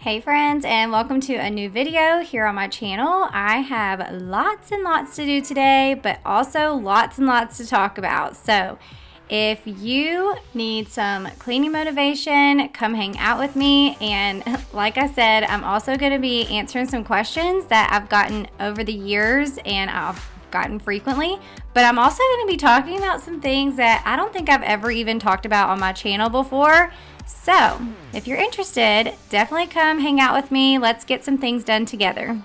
Hey friends, and welcome to a new video here on my channel. I have lots and lots to do today, but also lots and lots to talk about. So if you need some cleaning motivation, come hang out with me. And like I said, I'm also going to be answering some questions that I've gotten over the years and I've gotten frequently, but I'm also going to be talking about some things that I don't think I've ever even talked about on my channel before. So if you're interested, definitely come hang out with me. Let's get some things done together.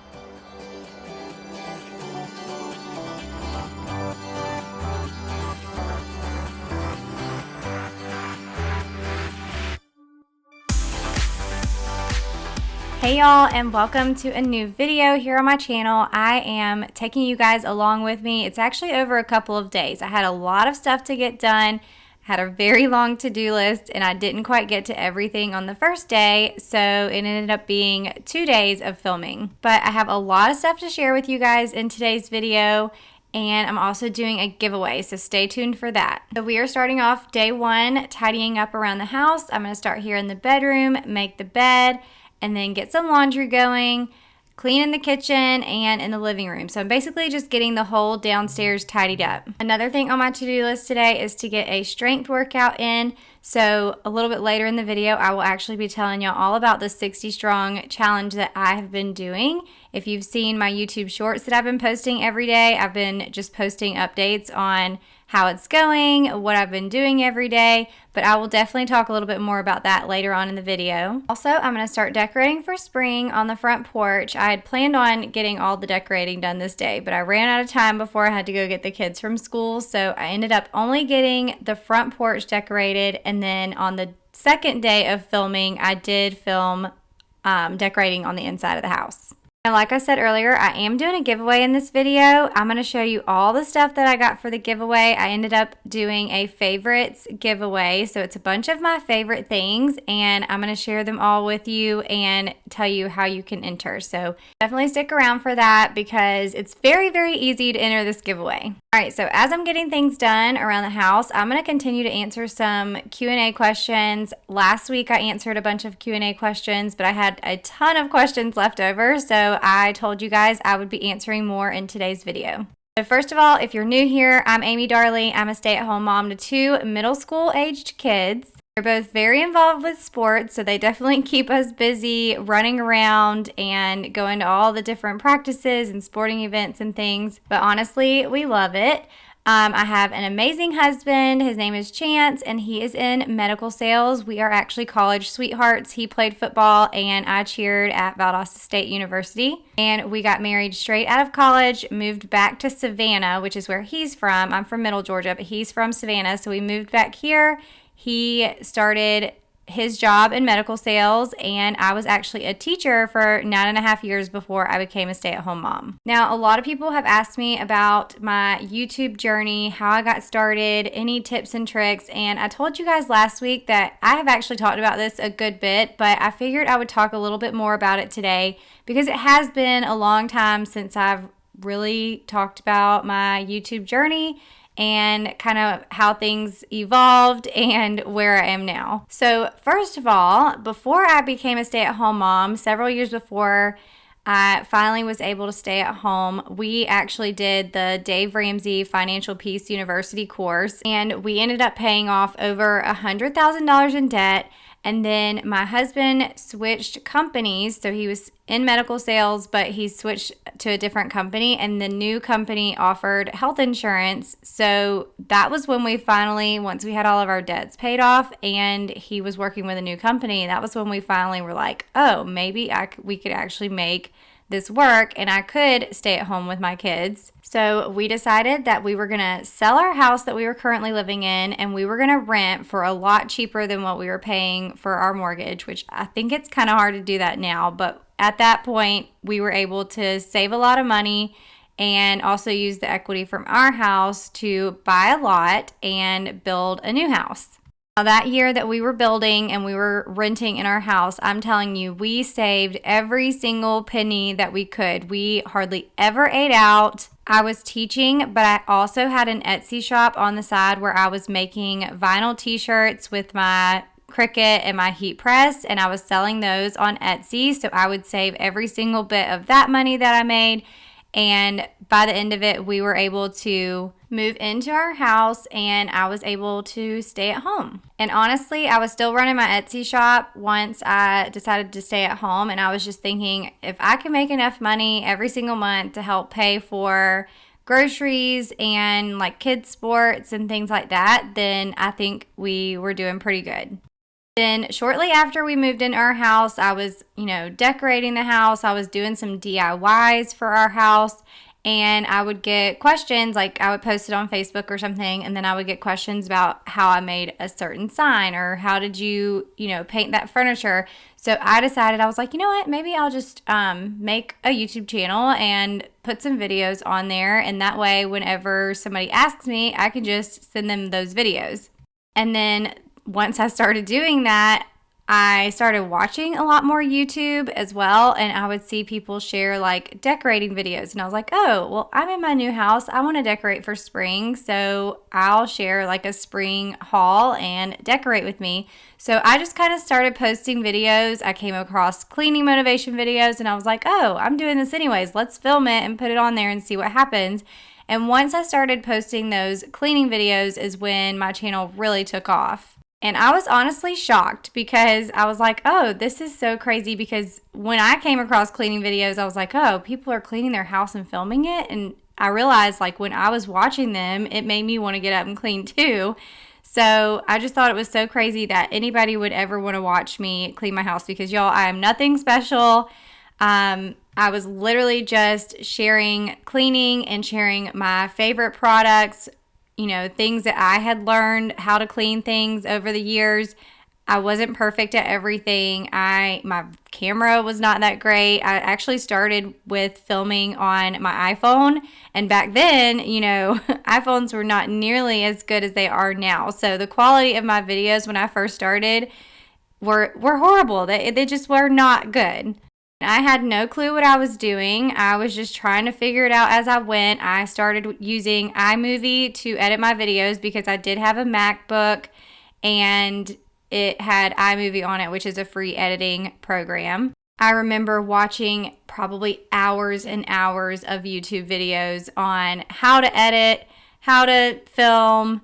Hey y'all, and welcome to a new video here on my channel. I am taking you guys along with me. It's actually over a couple of days. I had a lot of stuff to get done, had a very long to-do list, and I didn't quite get to everything on the first day, so it ended up being 2 days of filming. But I have a lot of stuff to share with you guys in today's video, and I'm also doing a giveaway, so stay tuned for that. So we are starting off day one, tidying up around the house. I'm going to start here in the bedroom, make the bed, and then get some laundry going, clean in the kitchen and in the living room. So I'm basically just getting the whole downstairs tidied up. Another thing on my to-do list today is to get a strength workout in. So a little bit later in the video, I will actually be telling y'all all about the 60 strong challenge that I have been doing. If you've seen my YouTube shorts that I've been posting every day, I've been just posting updates on how it's going, what I've been doing every day, but I will definitely talk a little bit more about that later on in the video. Also, I'm going to start decorating for spring on the front porch. I had planned on getting all the decorating done this day, but I ran out of time before I had to go get the kids from school, so I ended up only getting the front porch decorated, and then on the second day of filming, I did film decorating on the inside of the house. And like I said earlier, I am doing a giveaway in this video. I'm going to show you all the stuff that I got for the giveaway. I ended up doing a favorites giveaway. So it's a bunch of my favorite things, and I'm going to share them all with you and tell you how you can enter. So definitely stick around for that because it's very, very easy to enter this giveaway. All right, so as I'm getting things done around the house, I'm going to continue to answer some Q&A questions. Last week I answered a bunch of Q&A questions, but I had a ton of questions left over, so I told you guys I would be answering more in today's video. So first of all, if you're new here, I'm Amy Darley. I'm a stay-at-home mom to 2 middle school-aged kids. They're both very involved with sports, so they definitely keep us busy running around and going to all the different practices and sporting events and things. But honestly, we love it. I have an amazing husband. His name is Chance, and he is in medical sales. We are actually college sweethearts. He played football, and I cheered at Valdosta State University. And we got married straight out of college, moved back to Savannah, which is where he's from. I'm from Middle Georgia, but he's from Savannah, so we moved back here. He started his job in medical sales, and I was actually a teacher for 9.5 years before I became a stay-at-home mom. Now, a lot of people have asked me about my YouTube journey, how I got started, any tips and tricks, and I told you guys last week that I have actually talked about this a good bit, but I figured I would talk a little bit more about it today because it has been a long time since I've really talked about my YouTube journey and kind of how things evolved and where I am now. So first of all, before I became a stay-at-home mom, several years before I finally was able to stay at home, we actually did the Dave Ramsey Financial Peace University course, and we ended up paying off over $100,000 in debt. And then my husband switched companies, so he was in medical sales, but he switched to a different company, and the new company offered health insurance. So that was when we finally, once we had all of our debts paid off and he was working with a new company, that was when we finally were like, oh, maybe we could actually make this work and I could stay at home with my kids. So we decided that we were going to sell our house that we were currently living in, and we were going to rent for a lot cheaper than what we were paying for our mortgage, which I think it's kind of hard to do that now. But at that point, we were able to save a lot of money and also use the equity from our house to buy a lot and build a new house. Now, that year that we were building and we were renting in our house, I'm telling you, we saved every single penny that we could. We hardly ever ate out. I was teaching, but I also had an Etsy shop on the side where I was making vinyl t-shirts with my Cricut and my heat press, and I was selling those on Etsy. So I would save every single bit of that money that I made. And by the end of it, we were able to move into our house and I was able to stay at home. And honestly, I was still running my Etsy shop once I decided to stay at home. And I was just thinking, if I can make enough money every single month to help pay for groceries and like kids' sports and things like that, then I think we were doing pretty good. Then shortly after we moved in our house, I was, decorating the house. I was doing some DIYs for our house, and I would get questions, like I would post it on Facebook or something, and then I would get questions about how I made a certain sign or how did you, paint that furniture. So I decided, I was like, you know what, maybe I'll just make a YouTube channel and put some videos on there, and that way whenever somebody asks me, I can just send them those videos. And then once I started doing that, I started watching a lot more YouTube as well, and I would see people share like decorating videos, and I was like, oh, well, I'm in my new house. I want to decorate for spring, so I'll share like a spring haul and decorate with me. So I just kind of started posting videos. I came across cleaning motivation videos, and I was like, oh, I'm doing this anyways. Let's film it and put it on there and see what happens. And once I started posting those cleaning videos is when my channel really took off. And I was honestly shocked because I was like, oh, this is so crazy, because when I came across cleaning videos, I was like, oh, people are cleaning their house and filming it. And I realized like when I was watching them, it made me want to get up and clean too. So I just thought it was so crazy that anybody would ever want to watch me clean my house, because y'all, I am nothing special. I was literally just sharing cleaning and sharing my favorite products, things that I had learned how to clean things over the years. I wasn't perfect at everything. My camera was not that great. I actually started with filming on my iPhone, and back then, iPhones were not nearly as good as they are now. So the quality of my videos when I first started were horrible. They just were not good. I had no clue what I was doing. I was just trying to figure it out as I went. I started using iMovie to edit my videos because I did have a MacBook and it had iMovie on it, which is a free editing program. I remember watching probably hours and hours of YouTube videos on how to edit, how to film,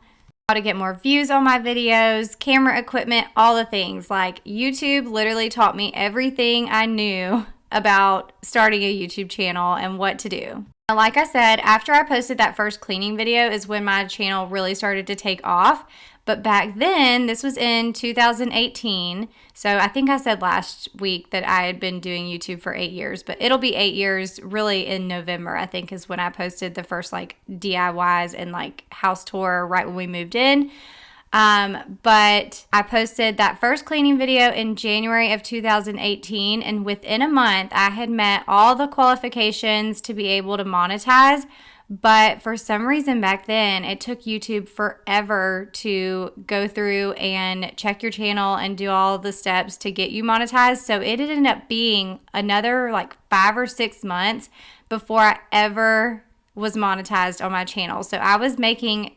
how to get more views on my videos, camera equipment, all the things. Like, YouTube literally taught me everything I knew about starting a YouTube channel and what to do. Now, like I said, after I posted that first cleaning video is when my channel really started to take off. But back then, this was in 2018. So I think I said last week that I had been doing YouTube for 8 years, but it'll be 8 years really in November, I think, is when I posted the first like DIYs and like house tour right when we moved in. But I posted that first cleaning video in January of 2018, and within a month, I had met all the qualifications to be able to monetize. But for some reason back then, it took YouTube forever to go through and check your channel and do all the steps to get you monetized. So it ended up being another like 5 or 6 months before I ever was monetized on my channel. So I was making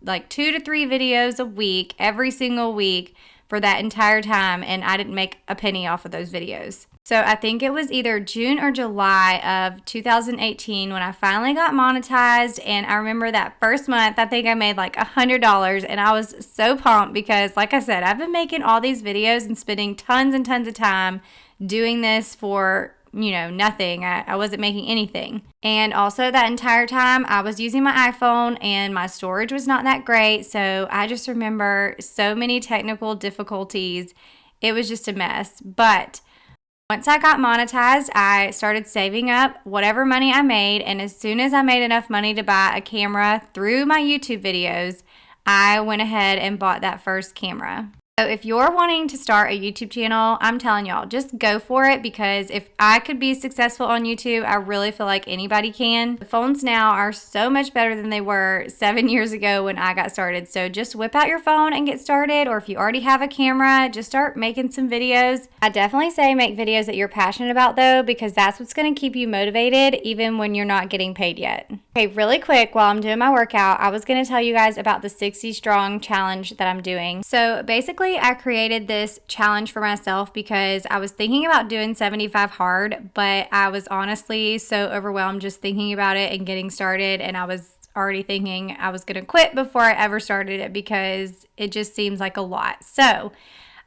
like 2 to 3 videos a week, every single week for that entire time, and I didn't make a penny off of those videos. So I think it was either June or July of 2018 when I finally got monetized, and I remember that first month, I think I made like $100, and I was so pumped because, like I said, I've been making all these videos and spending tons and tons of time doing this for nothing. I wasn't making anything. And also that entire time I was using my iPhone and my storage was not that great. So I just remember so many technical difficulties. It was just a mess. But once I got monetized, I started saving up whatever money I made. And as soon as I made enough money to buy a camera through my YouTube videos, I went ahead and bought that first camera. So if you're wanting to start a YouTube channel, I'm telling y'all, just go for it, because if I could be successful on YouTube, I really feel like anybody can. The phones now are so much better than they were 7 years ago when I got started. So just whip out your phone and get started, or if you already have a camera, just start making some videos. I definitely say make videos that you're passionate about though, because that's what's going to keep you motivated even when you're not getting paid yet. Okay, really quick, while I'm doing my workout, I was going to tell you guys about the 60 strong challenge that I'm doing. So basically Basically, I created this challenge for myself because I was thinking about doing 75 hard, but I was honestly so overwhelmed just thinking about it and getting started, and I was already thinking I was going to quit before I ever started it because it just seems like a lot. So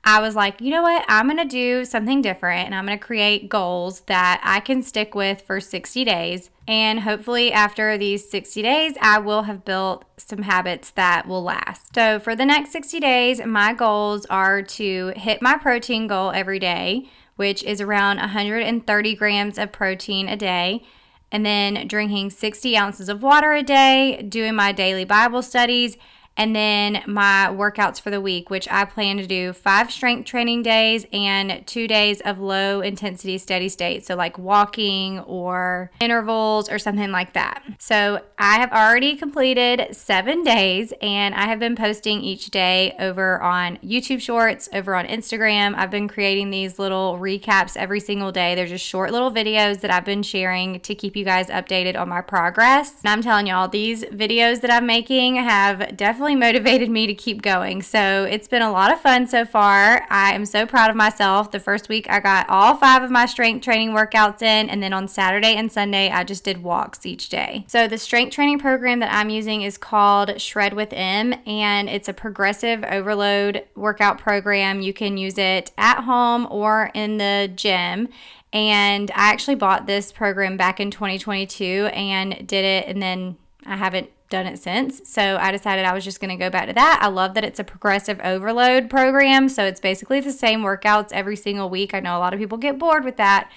I was like, you know what? I'm going to do something different, and I'm going to create goals that I can stick with for 60 days. And hopefully after these 60 days, I will have built some habits that will last. So for the next 60 days, my goals are to hit my protein goal every day, which is around 130 grams of protein a day. And then drinking 60 ounces of water a day, doing my daily Bible studies, and then my workouts for the week, which I plan to do 5 strength training days and 2 days of low intensity steady state. So like walking or intervals or something like that. So I have already completed 7 days, and I have been posting each day over on YouTube Shorts, over on Instagram. I've been creating these little recaps every single day. They're just short little videos that I've been sharing to keep you guys updated on my progress. And I'm telling y'all, these videos that I'm making have definitely motivated me to keep going. So it's been a lot of fun so far. I am so proud of myself. The first week I got all 5 of my strength training workouts in, and then on Saturday and Sunday I just did walks each day. So the strength training program that I'm using is called Shred with M, and it's a progressive overload workout program. You can use it at home or in the gym. And I actually bought this program back in 2022 and did it, and then I haven't done it since. So I decided I was just going to go back to that. I love that it's a progressive overload program. So it's basically the same workouts every single week. I know a lot of people get bored with that,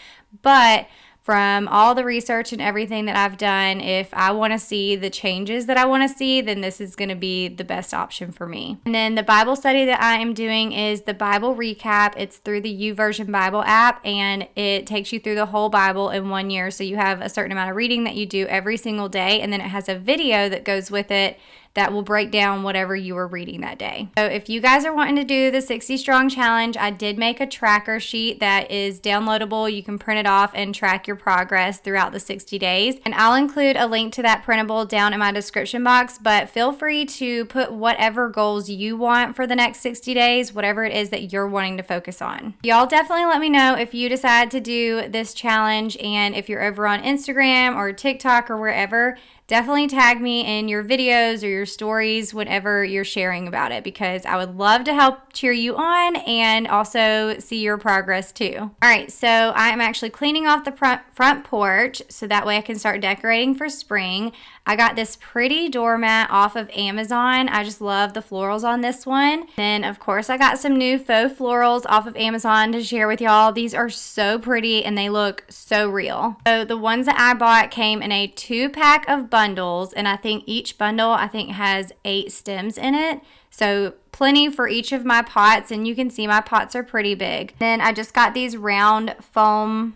but from all the research and everything that I've done, if I want to see the changes that I want to see, then this is going to be the best option for me. And then the Bible study that I am doing is the Bible recap. It's through the YouVersion Bible app, and it takes you through the whole Bible in 1 year. So you have a certain amount of reading that you do every single day, and then it has a video that goes with it that will break down whatever you were reading that day. So if you guys are wanting to do the 60 Strong Challenge, I did make a tracker sheet that is downloadable. You can print it off and track your progress throughout the 60 days. And I'll include a link to that printable down in my description box, but feel free to put whatever goals you want for the next 60 days, whatever it is that you're wanting to focus on. Y'all definitely let me know if you decide to do this challenge, and if you're over on Instagram or TikTok or wherever, definitely tag me in your videos or your stories whenever you're sharing about it, because I would love to help cheer you on and also see your progress too. All right, so I'm actually cleaning off the front porch so that way I can start decorating for spring. I got this pretty doormat off of Amazon. I just love the florals on this one. Then, of course, I got some new faux florals off of Amazon to share with y'all. These are so pretty and they look so real. So the ones that I bought came in a 2-pack of bundles, and I think each bundle has 8 stems in it. So plenty for each of my pots, and you can see my pots are pretty big. Then I just got these round foam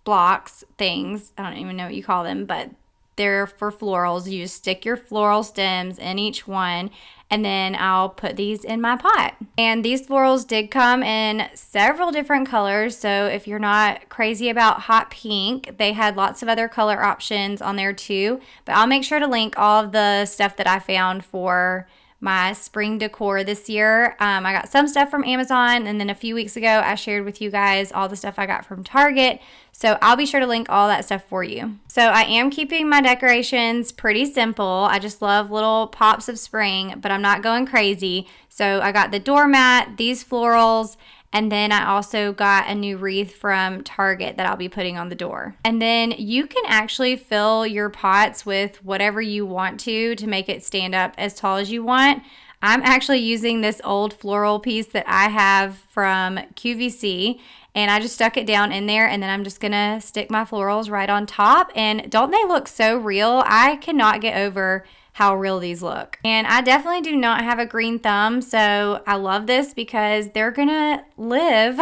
blocks things. I don't even know what you call them, but they're for florals. You just stick your floral stems in each one, and then I'll put these in my pot. And these florals did come in several different colors, so if you're not crazy about hot pink, they had lots of other color options on there too. But I'll make sure to link all of the stuff that I found for my spring decor this year. I got some stuff from Amazon, and then a few weeks ago I shared with you guys all the stuff I got from Target. So I'll be sure to link all that stuff for you. So I am keeping my decorations pretty simple. I just love little pops of spring, but I'm not going crazy. So I got the doormat, these florals, and then I also got a new wreath from Target that I'll be putting on the door. And then you can actually fill your pots with whatever you want to make it stand up as tall as you want. I'm actually using this old floral piece that I have from QVC, and I just stuck it down in there, and then I'm just gonna stick my florals right on top. And don't they look so real? I cannot get over how real these look. And I definitely do not have a green thumb, so I love this because they're gonna live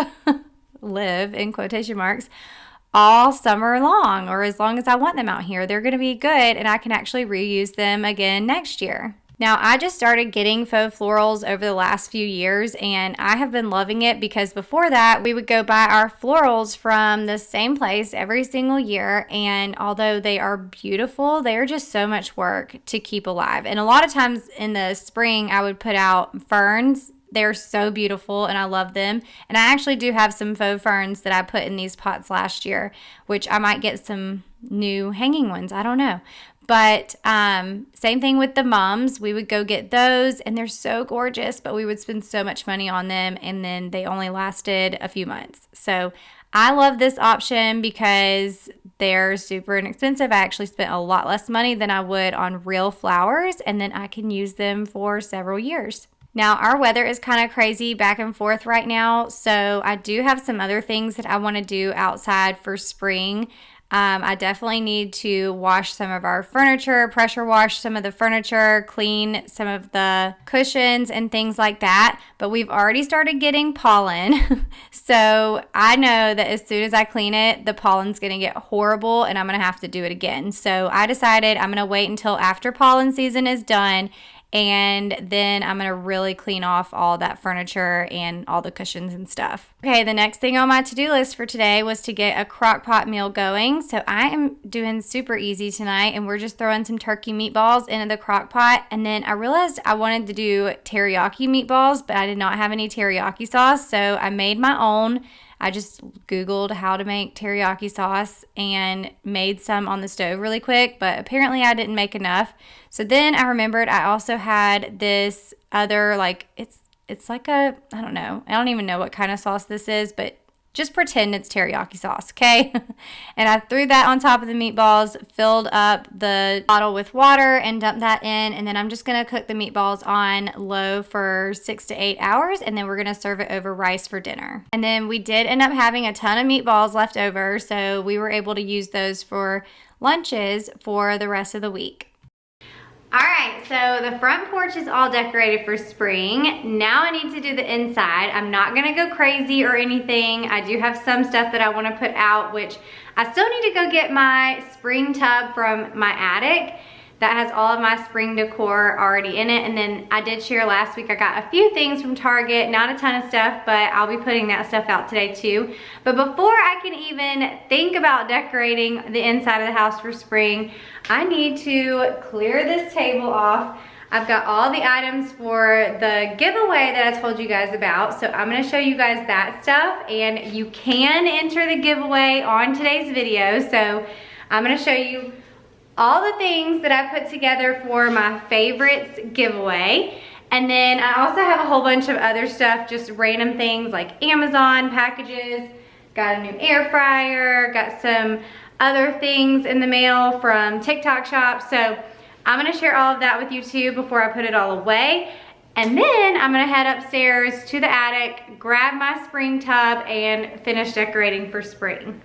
in quotation marks all summer long, or as long as I want them out here. They're gonna be good, and I can actually reuse them again next year. Now, I just started getting faux florals over the last few years, and I have been loving it because before that, we would go buy our florals from the same place every single year, and although they are beautiful, they are just so much work to keep alive. And a lot of times in the spring, I would put out ferns They're so beautiful and I love them. And I actually do have some faux ferns that I put in these pots last year, which I might get some new hanging ones. I don't know. But same thing with the mums. We would go get those and they're so gorgeous, but we would spend so much money on them and then they only lasted a few months. So I love this option because they're super inexpensive. I actually spent a lot less money than I would on real flowers, and then I can use them for several years. Now, our weather is kind of crazy back and forth right now, so I do have some other things that I want to do outside for spring. I definitely need to wash some of our furniture, pressure wash some of the furniture, clean some of the cushions and things like that. But we've already started getting pollen. So I know that as soon as I clean it, the pollen's going to get horrible and I'm going to have to do it again. So I decided I'm going to wait until after pollen season is done, and then I'm going to really clean off all that furniture and all the cushions and stuff. Okay, the next thing on my to-do list for today was to get a crock pot meal going. So I am doing super easy tonight, and we're just throwing some turkey meatballs into the crock pot. And then I realized I wanted to do teriyaki meatballs, but I did not have any teriyaki sauce, so I made my own. I just Googled how to make teriyaki sauce and made some on the stove really quick, but apparently I didn't make enough. So then I remembered I also had this other, like, it's like a, I don't know. I don't even know what kind of sauce this is, but just pretend it's teriyaki sauce, okay? And I threw that on top of the meatballs, filled up the bottle with water and dumped that in. And then I'm just going to cook the meatballs on low for 6 to 8 hours. And then we're going to serve it over rice for dinner. And then we did end up having a ton of meatballs left over. So we were able to use those for lunches for the rest of the week. Alright, so the front porch is all decorated for spring. Now I need to do the inside. I'm not going to go crazy or anything. I do have some stuff that I want to put out, which I still need to go get my spring tub from my attic. That has all of my spring decor already in it. And then I did share last week I got a few things from Target, not a ton of stuff, but I'll be putting that stuff out today too. But before I can even think about decorating the inside of the house for spring, I need to clear this table off. I've got all the items for the giveaway that I told you guys about. So I'm gonna show you guys that stuff, and you can enter the giveaway on today's video. So I'm gonna show you all the things that I put together for my favorites giveaway. And then I also have a whole bunch of other stuff, just random things like Amazon packages, got a new air fryer, got some other things in the mail from TikTok shop. So I'm gonna share all of that with you too before I put it all away. And then I'm gonna head upstairs to the attic, grab my spring tub, and finish decorating for spring.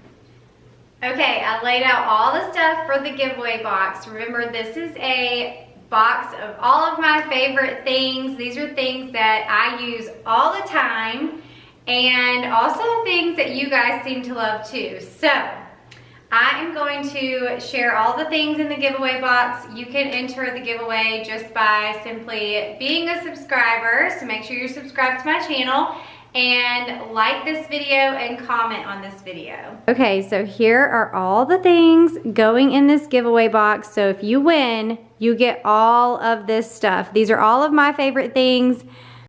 Okay, I laid out all the stuff for the giveaway box. Remember, this is a box of all of my favorite things. These are things that I use all the time, and also things that you guys seem to love too. So I am going to share all the things in the giveaway box. You can enter the giveaway just by simply being a subscriber, so make sure you're subscribed to my channel and like this video and comment on this video. Okay, so here are all the things going in this giveaway box. So if you win, you get all of this stuff. These are all of my favorite things.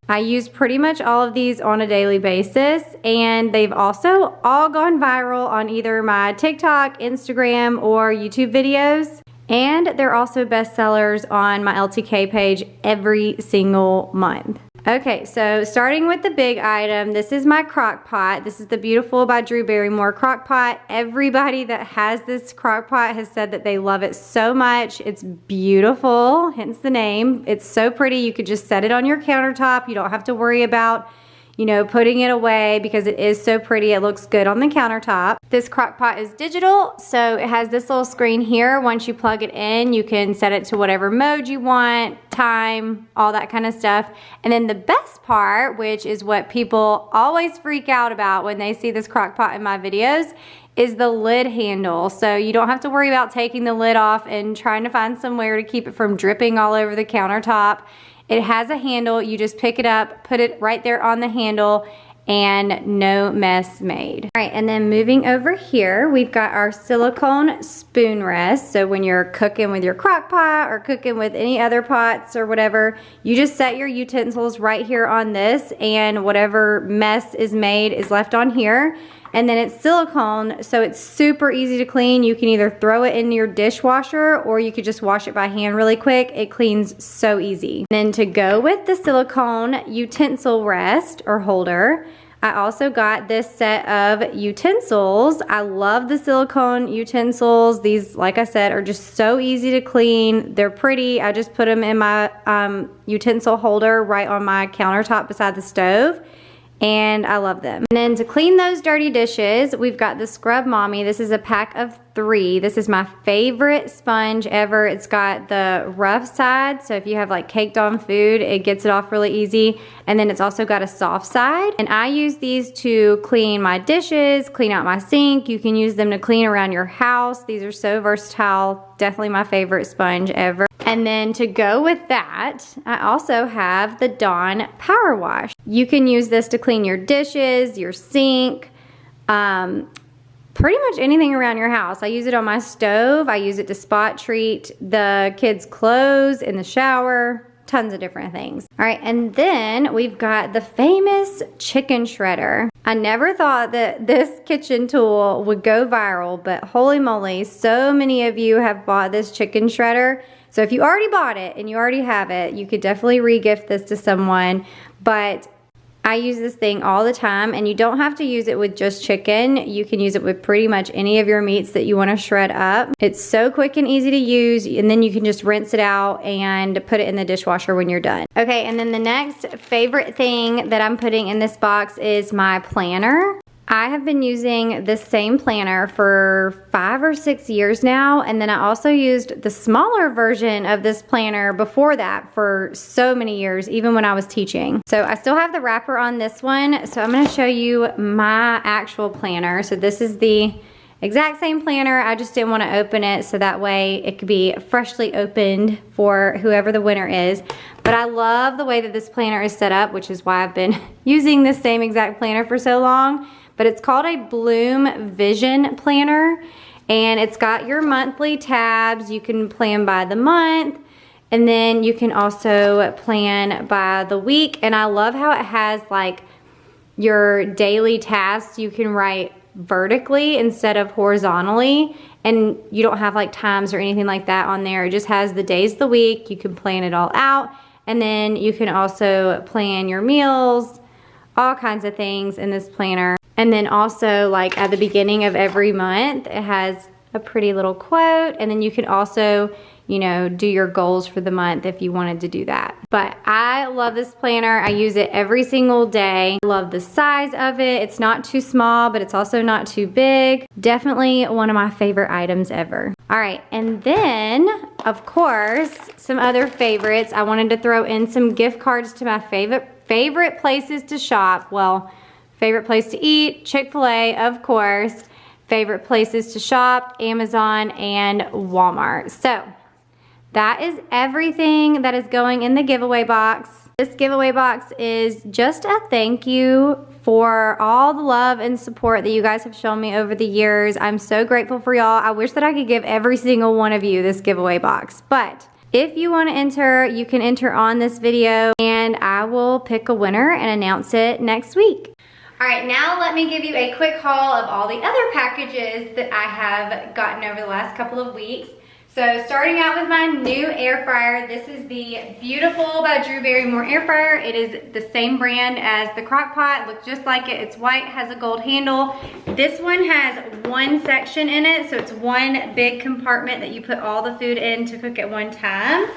I use pretty much all of these on a daily basis, and they've also all gone viral on either my TikTok, Instagram, or YouTube videos. And they're also bestsellers on my LTK page every single month. Okay, so starting with the big item, this is my crock pot. This is the Beautiful by Drew Barrymore crock pot. Everybody that has this crock pot has said that they love it so much. It's beautiful, hence the name. It's so pretty. You could just set it on your countertop. You don't have to worry about, you know, putting it away because it is so pretty. It looks good on the countertop. This crock pot is digital, so it has this little screen here. Once you plug it in, you can set it to whatever mode you want, time, all that kind of stuff. And then the best part, which is what people always freak out about when they see this crock pot in my videos, is the lid handle. So you don't have to worry about taking the lid off and trying to find somewhere to keep it from dripping all over the countertop. It has a handle. You just pick it up, put it right there on the handle, and no mess made. All right, and then moving over here, we've got our silicone spoon rest. So when you're cooking with your crock pot or cooking with any other pots or whatever, you just set your utensils right here on this, and whatever mess is made is left on here. And then it's silicone, so it's super easy to clean. You can either throw it in your dishwasher or you could just wash it by hand really quick. It cleans so easy. And then to go with the silicone utensil rest or holder, I also got this set of utensils. I love the silicone utensils. These, like I said, are just so easy to clean. They're pretty. I just put them in my utensil holder right on my countertop beside the stove. And I love them. And then to clean those dirty dishes, we've got the Scrub Mommy. This is a pack of 3. This is my favorite sponge ever. It's got the rough side, so if you have like caked on food, it gets it off really easy. And then it's also got a soft side. And I use these to clean my dishes, clean out my sink. You can use them to clean around your house. These are so versatile. Definitely my favorite sponge ever. And then to go with that, I also have the Dawn Power Wash. You can use this to clean your dishes, your sink, pretty much anything around your house. I use it on my stove. I use it to spot treat the kids' clothes in the shower, tons of different things. All right, and then we've got the famous chicken shredder. I never thought that this kitchen tool would go viral, but holy moly, so many of you have bought this chicken shredder. So if you already bought it and you already have it, you could definitely re-gift this to someone. But I use this thing all the time, and you don't have to use it with just chicken. You can use it with pretty much any of your meats that you want to shred up. It's so quick and easy to use, and then you can just rinse it out and put it in the dishwasher when you're done. Okay, and then the next favorite thing that I'm putting in this box is my planner. I have been using this same planner for 5 or 6 years now, and then I also used the smaller version of this planner before that for so many years, even when I was teaching. So I still have the wrapper on this one, so I'm going to show you my actual planner. So this is the exact same planner. I just didn't want to open it so that way it could be freshly opened for whoever the winner is. But I love the way that this planner is set up, which is why I've been using this same exact planner for so long. But it's called a Bloom Vision Planner, and it's got your monthly tabs. You can plan by the month, and then you can also plan by the week. And I love how it has like your daily tasks you can write vertically instead of horizontally, and you don't have like times or anything like that on there. It just has the days of the week. You can plan it all out, and then you can also plan your meals, all kinds of things in this planner. And then also, like at the beginning of every month, it has a pretty little quote, and then you can also, you know, do your goals for the month if you wanted to do that. But I love this planner. I use it every single day. I love the size of it. It's not too small, but it's also not too big. Definitely one of my favorite items ever. All right, and then, of course, some other favorites. I wanted to throw in some gift cards to my favorite places to shop. Well, favorite place to eat, Chick-fil-A, of course. Favorite places to shop, Amazon and Walmart. So that is everything that is going in the giveaway box. This giveaway box is just a thank you for all the love and support that you guys have shown me over the years. I'm so grateful for y'all. I wish that I could give every single one of you this giveaway box, but if you want to enter, you can enter on this video, and I will pick a winner and announce it next week. All right, now let me give you a quick haul of all the other packages that I have gotten over the last couple of weeks. So starting out with my new air fryer, this is the Beautiful by Drew Barrymore air fryer. It is the same brand as the crockpot, looks just like it. It's white, has a gold handle. This one has one section in it, so it's one big compartment that you put all the food in to cook at one time.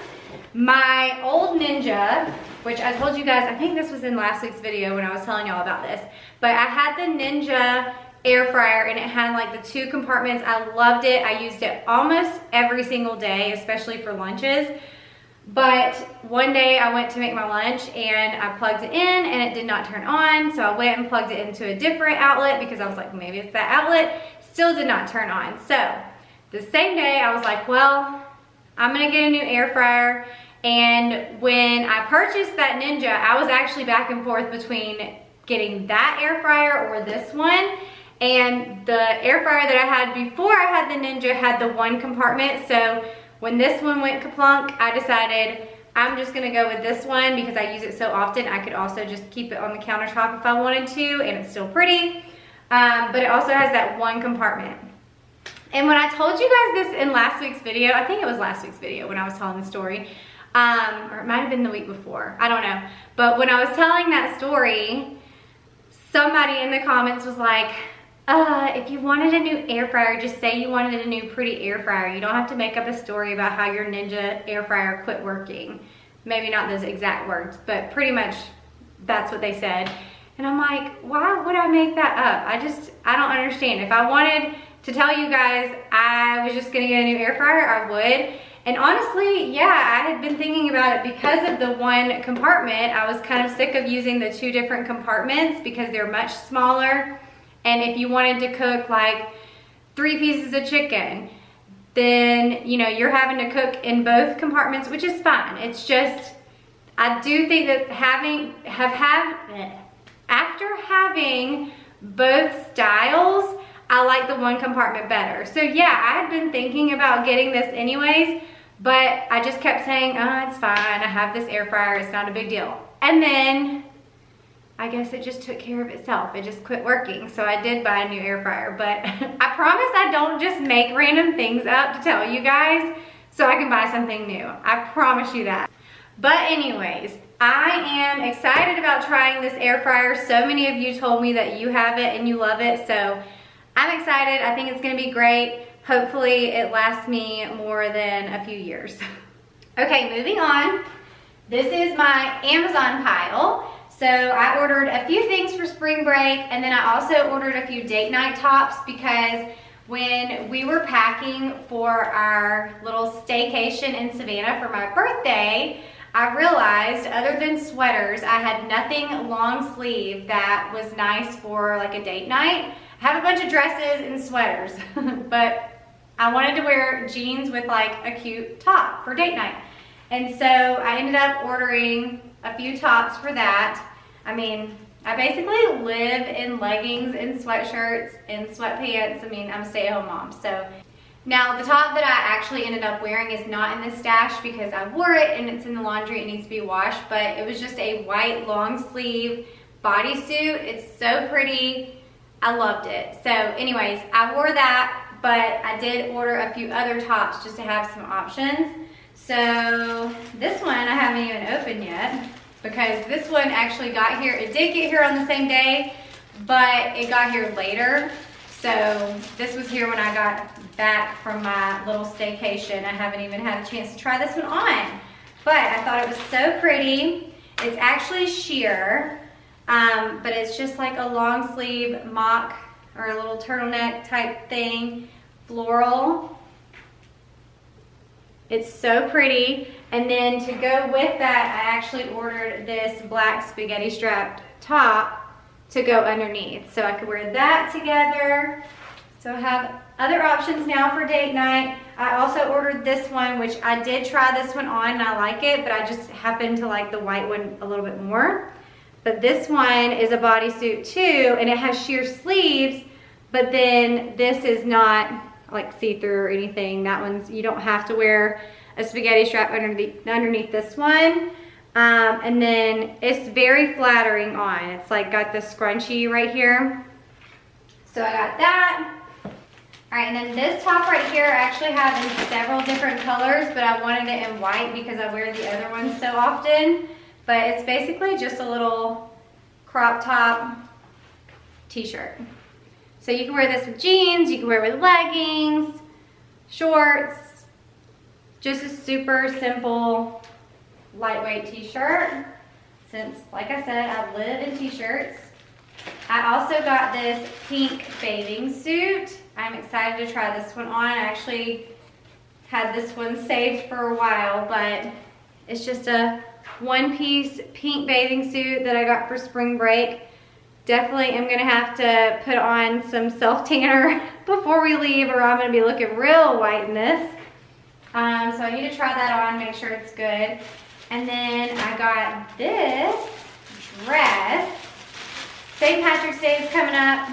My old Ninja, which I told you guys, I think this was in last week's video when I was telling y'all about this, but I had the Ninja air fryer and it had like the 2 compartments. I loved it. I used it almost every single day, especially for lunches. But one day I went to make my lunch and I plugged it in and it did not turn on. So I went and plugged it into a different outlet because I was like, maybe it's that outlet. Still did not turn on. So the same day I was like, well, I'm gonna get a new air fryer. And when I purchased that Ninja, I was actually back and forth between getting that air fryer or this one. And the air fryer that I had before I had the Ninja had the one compartment. So when this one went kaplunk, I decided I'm just gonna go with this one because I use it so often. I could also just keep it on the countertop if I wanted to, and it's still pretty. But it also has that one compartment. And when I told you guys this in last week's video, I think it was last week's video when I was telling the story, or it might have been the week before, I don't know. But when I was telling that story, somebody in the comments was like, if you wanted a new air fryer, just say you wanted a new pretty air fryer. You don't have to make up a story about how your Ninja air fryer quit working. Maybe not those exact words, but pretty much that's what they said. And I'm like, why would I make that up? I don't understand. If I wanted to tell you guys I was just gonna get a new air fryer, I would. And honestly, yeah, I had been thinking about it because of the one compartment. I was kind of sick of using the two different compartments because they're much smaller. And if you wanted to cook like 3 pieces of chicken, then, you know, you're having to cook in both compartments, which is fine. It's just, I do think that after having both styles, I like the one compartment better. So yeah, I had been thinking about getting this anyways, but I just kept saying, oh, it's fine. I have this air fryer. It's not a big deal. And then I guess it just took care of itself. It just quit working. So I did buy a new air fryer, but I promise I don't just make random things up to tell you guys so I can buy something new. I promise you that. But anyways, I am excited about trying this air fryer. So many of you told me that you have it and you love it. So I'm excited. I think it's gonna be great. Hopefully it lasts me more than a few years. Okay, moving on. This is my Amazon pile. So I ordered a few things for spring break, and then I also ordered a few date night tops because when we were packing for our little staycation in Savannah for my birthday, I realized other than sweaters, I had nothing long sleeve that was nice for like a date night. I have a bunch of dresses and sweaters, but I wanted to wear jeans with like a cute top for date night. And so I ended up ordering a few tops for that. I mean, I basically live in leggings and sweatshirts and sweatpants. I mean, I'm a stay-at-home mom. So now the top that I actually ended up wearing is not in the stash because I wore it and it's in the laundry. It needs to be washed, but it was just a white long sleeve bodysuit. It's so pretty. I loved it. So anyways, I wore that, but I did order a few other tops just to have some options. So this one I haven't even opened yet because this one actually got here. It did get here on the same day, but it got here later. So this was here when I got back from my little staycation. I haven't even had a chance to try this one on, but I thought it was so pretty. It's actually sheer, but it's just like a long sleeve mock or a little turtleneck type thing, floral. It's so pretty. And then to go with that, I actually ordered this black spaghetti strapped top to go underneath. So I could wear that together. So I have other options now for date night. I also ordered this one, which I did try this one on and I like it, but I just happen to like the white one a little bit more. But this one is a bodysuit too, and it has sheer sleeves, but then this is not like see-through or anything. That one's, you don't have to wear a spaghetti strap underneath this one. And then it's very flattering on. It's like got the scrunchie right here. So I got that. All right, and then this top right here I actually have in several different colors, but I wanted it in white because I wear the other ones so often. But it's basically just a little crop top t-shirt. So you can wear this with jeans, you can wear it with leggings, shorts, just a super simple, lightweight t-shirt. Since, like I said, I live in t-shirts. I also got this pink bathing suit. I'm excited to try this one on. I actually had this one saved for a while, but it's just a one-piece pink bathing suit that I got for spring break. Definitely am gonna have to put on some self-tanner before we leave or I'm gonna be looking real white in this. So I need to try that on, make sure it's good. And then I got this dress. St. Patrick's Day is coming up.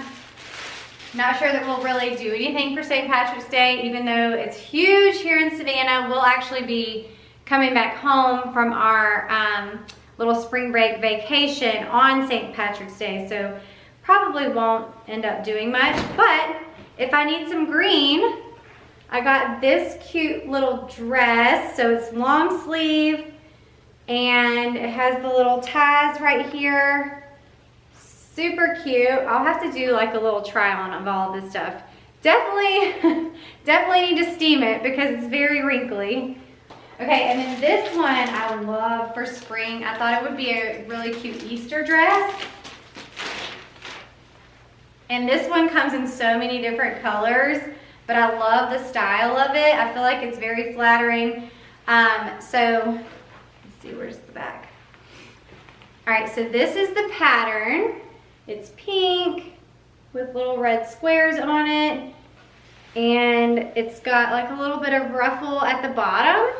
Not sure that we'll really do anything for St. Patrick's Day, even though it's huge here in Savannah. We'll actually be coming back home from our little spring break vacation on St. Patrick's Day, so probably won't end up doing much. But if I need some green, I got this cute little dress. So it's long sleeve and it has the little ties right here. Super cute. I'll have to do like a little try on of all of this stuff. Definitely need to steam it because it's very wrinkly. Okay, and then this one I love for spring. I thought it would be a really cute Easter dress. And this one comes in so many different colors, but I love the style of it. I feel like it's very flattering. So, let's see, where's the back? All right, so this is the pattern. It's pink with little red squares on it. And it's got like a little bit of ruffle at the bottom.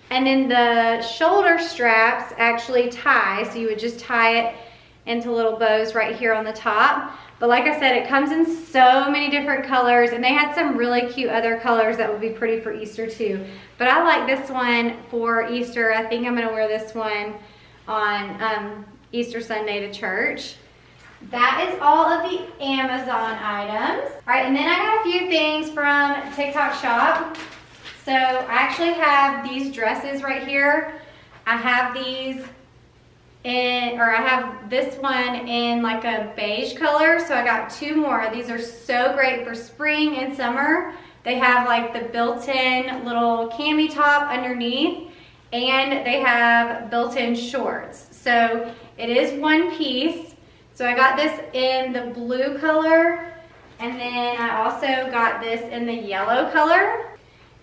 And then the shoulder straps actually tie, so you would just tie it into little bows right here on the top. But like I said, it comes in so many different colors, and they had some really cute other colors that would be pretty for Easter too. But I like this one for Easter. I think I'm gonna wear this one on Easter Sunday to church. That is all of the Amazon items. All right, and then I got a few things from TikTok Shop. So I actually have these dresses right here. I have these in, or I have this one in like a beige color. So I got two more. These are so great for spring and summer. They have like the built-in little cami top underneath, and they have built-in shorts. So it is one piece. So I got this in the blue color, and then I also got this in the yellow color.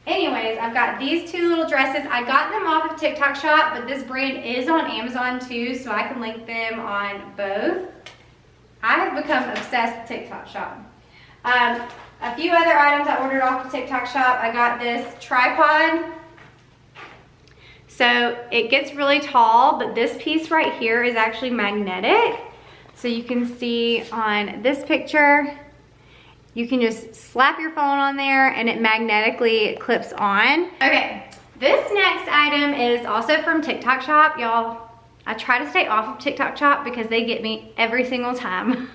Anyways, I've got these two little dresses. I got them off of TikTok Shop, but this brand is on Amazon too, so I can link them on both. I have become obsessed with TikTok Shop. A few other items I ordered off of TikTok Shop. I got this tripod. So it gets really tall, but this piece right here is actually magnetic. So you can see on this picture, you can just slap your phone on there and it magnetically clips on. Okay, this next item is also from TikTok Shop. Y'all, I try to stay off of TikTok Shop because they get me every single time.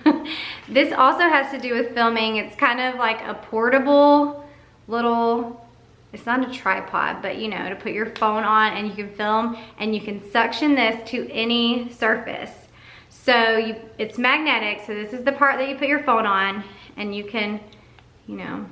This also has to do with filming. It's kind of like a portable little, it's not a tripod, but you know, to put your phone on and you can film, and you can suction this to any surface. So it's magnetic, so this is the part that you put your phone on, and you can, you know,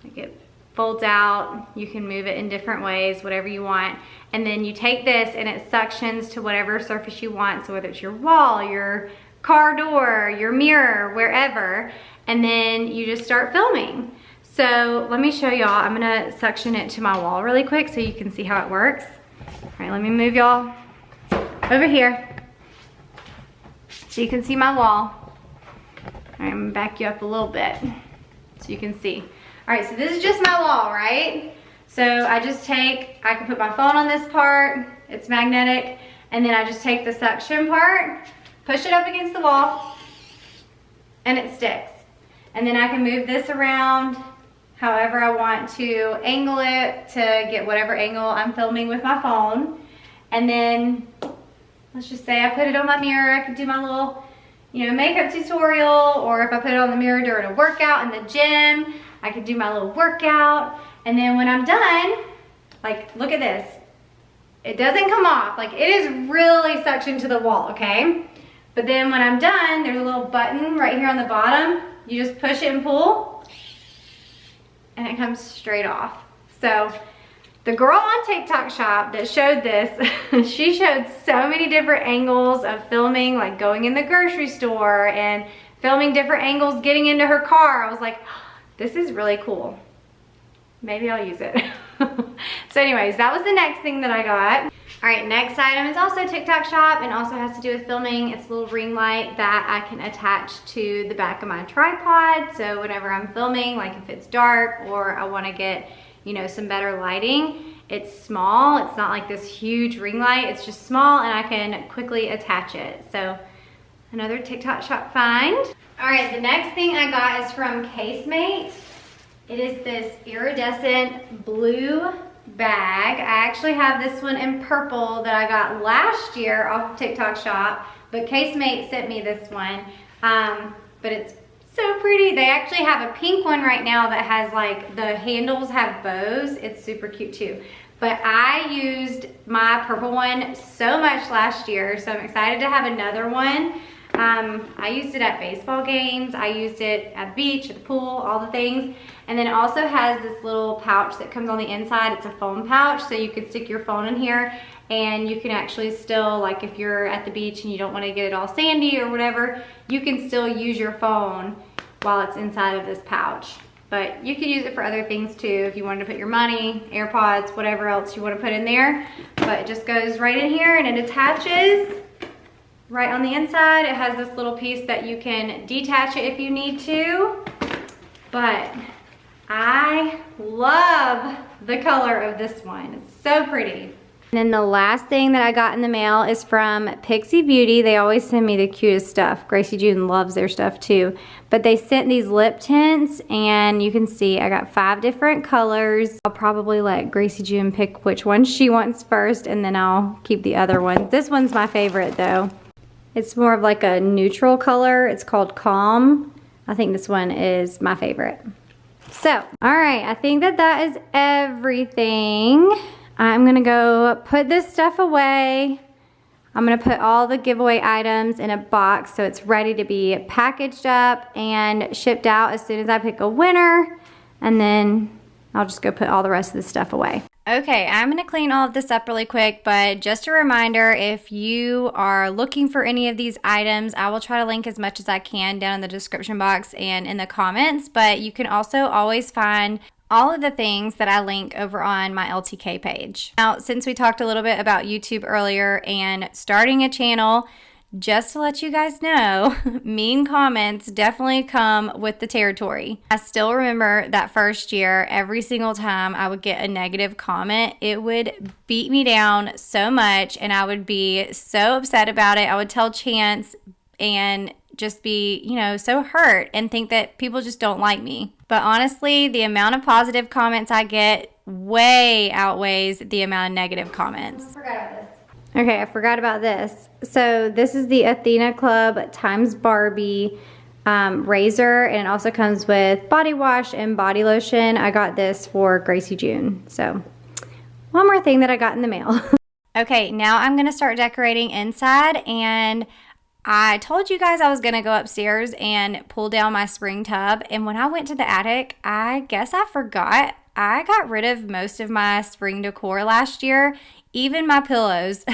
like it folds out, you can move it in different ways, whatever you want. And then you take this and it suctions to whatever surface you want, so whether it's your wall, your car door, your mirror, wherever, and then you just start filming. So let me show y'all. I'm gonna suction it to my wall really quick so you can see how it works. All right, let me move y'all over here so you can see my wall. All right, I'm gonna back you up a little bit so you can see. All right, so this is just my wall, right? So I can put my phone on this part, it's magnetic, and then I just take the suction part, push it up against the wall, and it sticks. And then I can move this around however I want to angle it to get whatever angle I'm filming with my phone. And then, let's just say I put it on my mirror, I can do my little, you know, makeup tutorial, or if I put it on the mirror during a workout in the gym, I could do my little workout. And then when I'm done, like, look at this. It doesn't come off. Like, it is really suctioned to the wall, okay? But then when I'm done, there's a little button right here on the bottom. You just push it and pull, and it comes straight off. So the girl on TikTok Shop that showed this, she showed so many different angles of filming, like going in the grocery store and filming different angles getting into her car. I was like, this is really cool. Maybe I'll use it. So anyways, that was the next thing that I got. All right, next item is also TikTok Shop and also has to do with filming. It's a little ring light that I can attach to the back of my tripod. So whenever I'm filming, like if it's dark or I wanna get, you know, some better lighting, it's small. It's not like this huge ring light. It's just small and I can quickly attach it. So Another TikTok shop find. All right, the next thing I got is from Casemate. It is this iridescent blue bag. I actually have this one in purple that I got last year off of TikTok shop, but Casemate sent me this one. But it's so pretty. They actually have a pink one right now that has like, the handles have bows. It's super cute too. But I used my purple one so much last year, so I'm excited to have another one. I used it at baseball games. I used it at the beach, at the pool, all the things. And then it also has this little pouch that comes on the inside. It's a phone pouch, so you can stick your phone in here, and you can actually still, like if you're at the beach and you don't want to get it all sandy or whatever, you can still use your phone while it's inside of this pouch. But you can use it for other things too, if you wanted to put your money, AirPods, whatever else you want to put in there. But it just goes right in here and it attaches right on the inside. It has this little piece that you can detach it if you need to. But I love the color of this one. It's so pretty. And then the last thing that I got in the mail is from Pixie Beauty. They always send me the cutest stuff. Gracie June loves their stuff too. But they sent these lip tints, and you can see I got 5 different colors. I'll probably let Gracie June pick which one she wants first, and then I'll keep the other one. This one's my favorite though. It's more of like a neutral color. It's called Calm. I think this one is my favorite. So, all right, I think that is everything. I'm gonna go put this stuff away. I'm gonna put all the giveaway items in a box so it's ready to be packaged up and shipped out as soon as I pick a winner. And then I'll just go put all the rest of the stuff away. Okay, I'm gonna clean all of this up really quick, but just a reminder, if you are looking for any of these items, I will try to link as much as I can down in the description box and in the comments, but you can also always find all of the things that I link over on my LTK page. Now, since we talked a little bit about YouTube earlier and starting a channel, just to let you guys know, mean comments definitely come with the territory. I still remember that first year, every single time I would get a negative comment, it would beat me down so much and I would be so upset about it. I would tell Chance and just be, you know, so hurt and think that people just don't like me. But honestly, the amount of positive comments I get way outweighs the amount of negative comments. I forgot about this. Okay, I forgot about this. So this is the Athena Club times Barbie razor, and it also comes with body wash and body lotion. I got this for Gracie June. So one more thing that I got in the mail. Okay, now I'm gonna start decorating inside, and I told you guys I was gonna go upstairs and pull down my spring tub, and when I went to the attic, I guess I forgot. I got rid of most of my spring decor last year, even my pillows.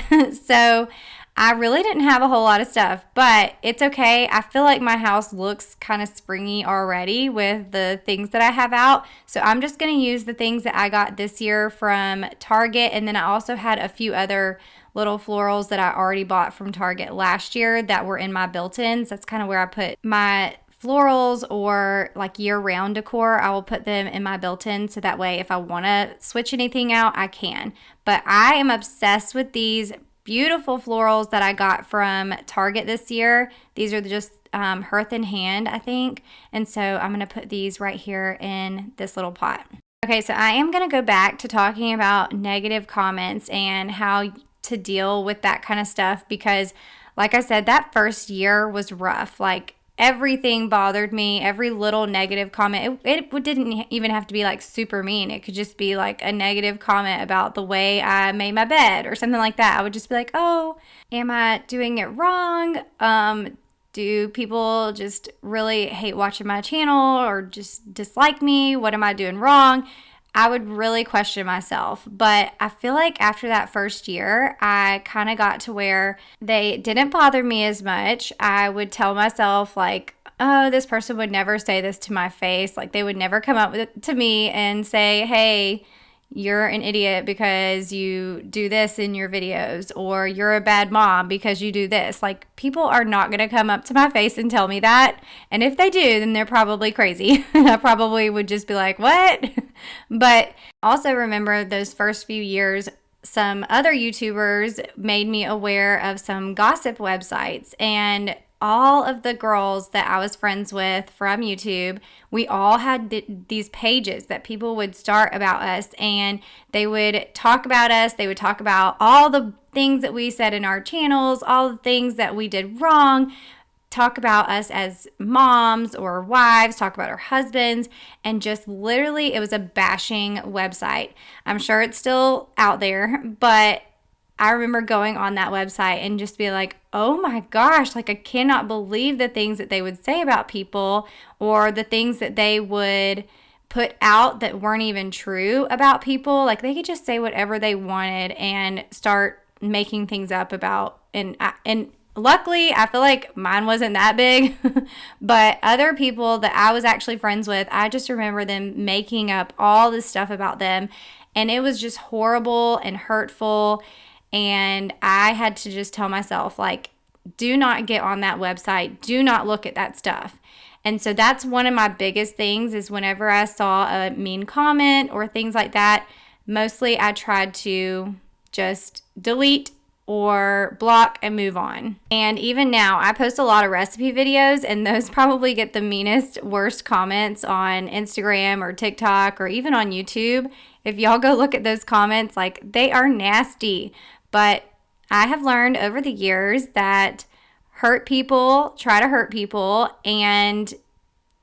So I really didn't have a whole lot of stuff, but it's okay. I feel like my house looks kind of springy already with the things that I have out. So I'm just gonna use the things that I got this year from Target, and then I also had a few other little florals that I already bought from Target last year that were in my built-ins. That's kind of where I put my florals or like year-round decor. I will put them in my built-in so that way if I want to switch anything out, I can. But I am obsessed with these beautiful florals that I got from Target this year. These are just Hearth and Hand, I think. And so I'm going to put these right here in this little pot. Okay, so I am going to go back to talking about negative comments and how to deal with that kind of stuff, because like I said, that first year was rough. Like everything bothered me, every little negative comment. It didn't even have to be like super mean. It could just be like a negative comment about the way I made my bed or something like that. I would just be like, oh, am I doing it wrong? Do people just really hate watching my channel or just dislike me? What am I doing wrong? I would really question myself. But I feel like after that first year, I kind of got to where they didn't bother me as much. I would tell myself like, oh, this person would never say this to my face. Like they would never come up to me and say, hey, you're an idiot because you do this in your videos, or you're a bad mom because you do this. Like people are not going to come up to my face and tell me that. And if they do, then they're probably crazy. I probably would just be like, what? But also remember those first few years, some other YouTubers made me aware of some gossip websites, and all of the girls that I was friends with from YouTube, we all had these pages that people would start about us, and they would talk about us. They would talk about all the things that we said in our channels, all the things that we did wrong, talk about us as moms or wives, talk about our husbands, and just literally it was a bashing website. I'm sure it's still out there, but I remember going on that website and just being like, oh my gosh, like I cannot believe the things that they would say about people, or the things that they would put out that weren't even true about people. Like they could just say whatever they wanted and start making things up about, and luckily, I feel like mine wasn't that big, but other people that I was actually friends with, I just remember them making up all this stuff about them, and it was just horrible and hurtful, and I had to just tell myself, like, do not get on that website, do not look at that stuff. And so that's one of my biggest things, is whenever I saw a mean comment or things like that, mostly I tried to just delete or block and move on. And even now, I post a lot of recipe videos, and those probably get the meanest, worst comments on Instagram or TikTok or even on YouTube. If y'all go look at those comments, like, they are nasty. But I have learned over the years that hurt people try to hurt people, and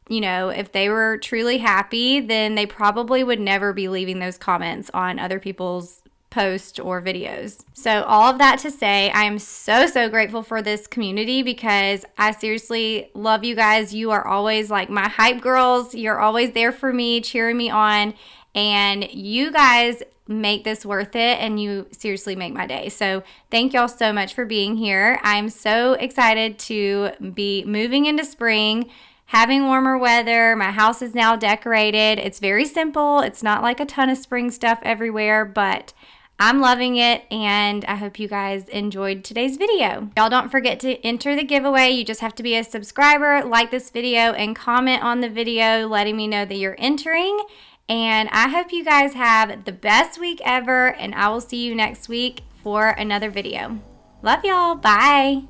if they were truly happy, then they probably would never be leaving those comments on other people's posts or videos. So all of that to say, I am so grateful for this community, because I seriously love you guys. You are always like my hype girls. You're always there for me, cheering me on, and you guys make this worth it, and you seriously make my day. So thank y'all so much for being here. I'm so excited to be moving into spring, having warmer weather. My house is now decorated. It's very simple. It's not like a ton of spring stuff everywhere, but I'm loving it, and I hope you guys enjoyed today's video. Y'all don't forget to enter the giveaway. You just have to be a subscriber, like this video, and comment on the video letting me know that you're entering. And I hope you guys have the best week ever, and I will see you next week for another video. Love y'all. Bye.